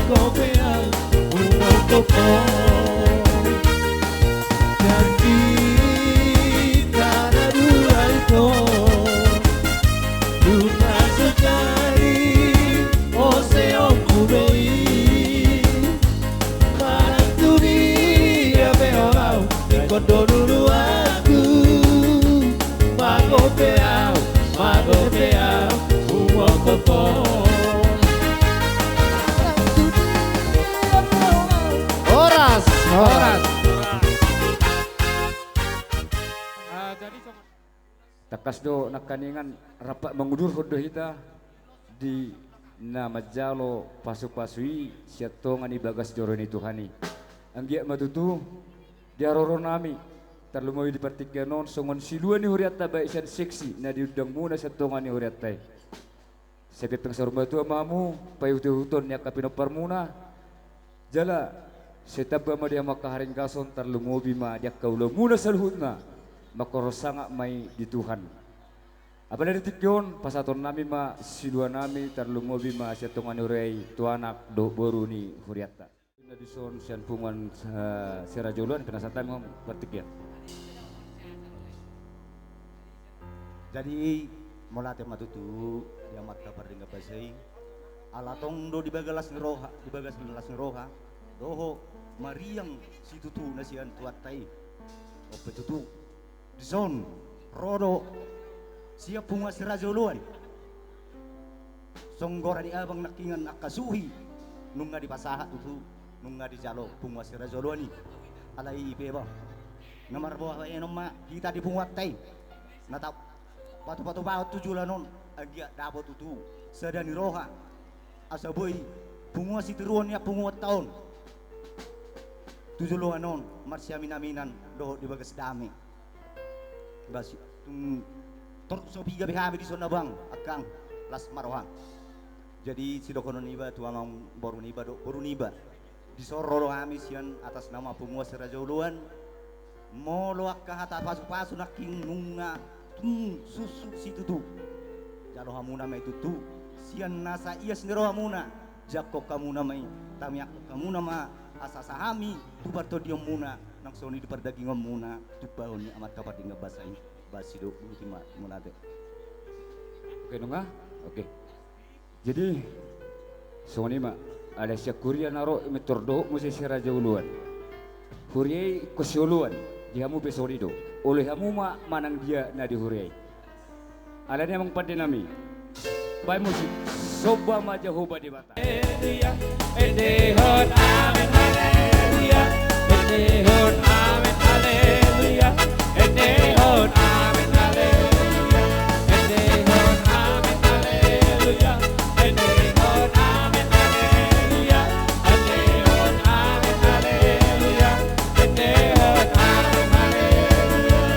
magopea uang kopo janji tanah dua itu luna sekali oseo kubei marang dunia beolau kondo dulu aku magopea uang kopo Horas. Jadi takas do nakaningan rapat mengudur hodoh kita di nama jalo pasuk-pasui siatongan ibagas joroni Tuhani anggiak matutu diaroro nami terlumoy di partiganon songon siluan ni huriata baik sian seksi na diudang muna siatongan ni huriata sepet pengsorma tu amamu payutu-huton nya kapinopar muna jala setaba ma dia makaharing kason terlumoy bima dia kaulo muna saluhutna makorosanga mai di Tuhan. Apa dari tikyon pasaton nami ma silua nami terlumo bima siatongan urei tuanak do boru ni huriata. Na dison sian pungan serajoluan kena santai ngom petik ya. Jadi molate matutu dia mat kabar dengan pasai alatong do dibagalas ngeroha doho mariang si tutu nasian tuatai ope tutu dison rodo siap bunga serajoluan songgora di abang nakingan akasuhi nunga di pasaha tutu nunga di jalo bunga serajoluan ni alai ipe ba nomor bawah enoma kita di bunga tai natap patu-patu baut tujulanon agia dabo tutu sedani roha asaboy bunga si teruan ya bunga tahun tujuluan non marsya minaminan doho di bagas dami basi tor sopiga behame di sona bang akang las marohang jadi si dokonon iba tu amang boru niba di sororo kami sian atas nama penguasa rajoluan molo akka hata pasu naking nunga susu si tutu jalo hamuna mai tutu sian nasa iya sendiri hamuna jako kamu namai tamiak kamu nama asa sahami tu barto dia muna nang soni di perdaging muna tu baun amat kabar di ngebasai basido ultima mulate. Oke nunga, oke. Jadi soni ma ada syakuria naro metordo musi siraja uluan. Huriai kosiuluan dihamu besori do. Oleh hamu ma manang dia na di huriai. Ada yang mengpadenami. Bai musik soba maja hoba di mata. Endehon amen haleluya endehon amen haleluya endehon amen haleluya endehon amen haleluya endehon amen haleluya endehon amen haleluya endehon amen haleluya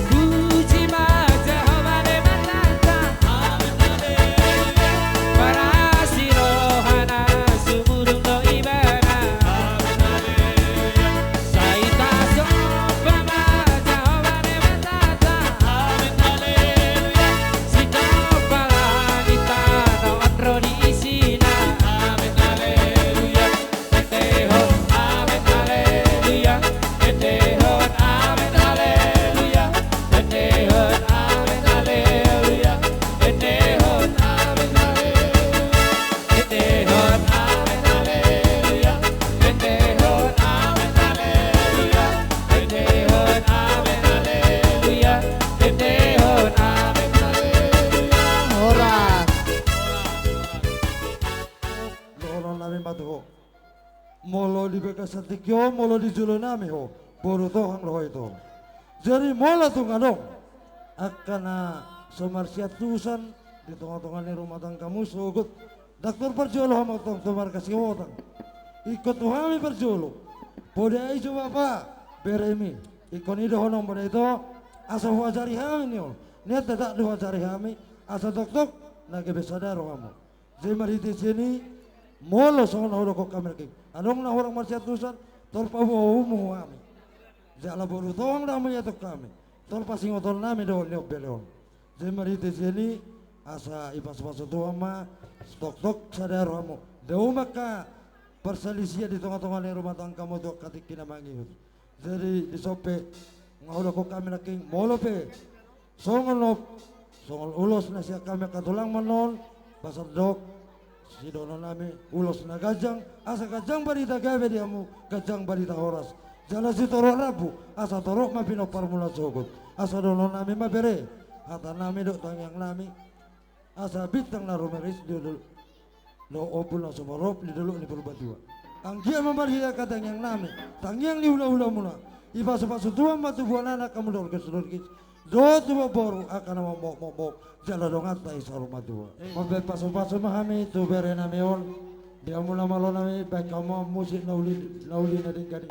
puji maja hobare matata amen haleluya para sirohana sumurung do ibana amen haleluya saita sopa maja hobare matata amen haleluya sita palangita no otro di isina amen haleluya endehon amen haleluya endehon amen haleluya endehon amen haleluya endehon amen haleluya endehon amen haleluya endehon amen haleluya endehon amen haleluya endehon amen haleluya Horas. Lolo nami matu ho. Molo di bekas satikyo, molo di julo nami ho. Boru tohang loho itu. Jadi mola tu ngadong. Akana somarsiat tusan di tengah-tengah ni rumah tangga kamu sugut. Dokter perjolo hama tong tomar kasih hotang. Ikut tuhami perjolo. Boda isu bapak beremi. Ikon ido honong boda itu asa huajari hami niol. Niat tak huajari hami. Asa tok nage besadaro kamu. Zemar hiti sini molo songon horo kok kamera king. Anong na orang marsiat tusan torpa mu kami. Jala boru toang dama ya tok kami. Torpa singotol nami do niok beleon. Zemar hiti sini asa ipas-pas tua ma stok-stok sadar kamu deu maka perselisihan di tengah-tengah ni rumah tangga kamu tu katik kinamangi jadi disope ngaulah ko kami naking molope songon ulos na siya kami katulang manon pasar dok si dono nami ulos na gajang asa gajang barita gabe diamu gajang barita horas jala si toro rabu asa toro mapino parmula sogot asa dono nami mabere hata nami dok tangyang nami asa bitang na rumeris di dulu lo opul na sumarop di dulu ni perbatua ang dia membarhiya katang yang nami tangyang ni ula-ula muna iba sepasu tuan batu buan anak kamu dorkis do tuwa boru akan mok jala dong atai saruma tua mobe pasu-pasu mahami tu bere nami on dia mula malo nami baik kamu musik nauli na dingkadi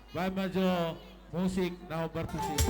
Baik maju musik now bertusik.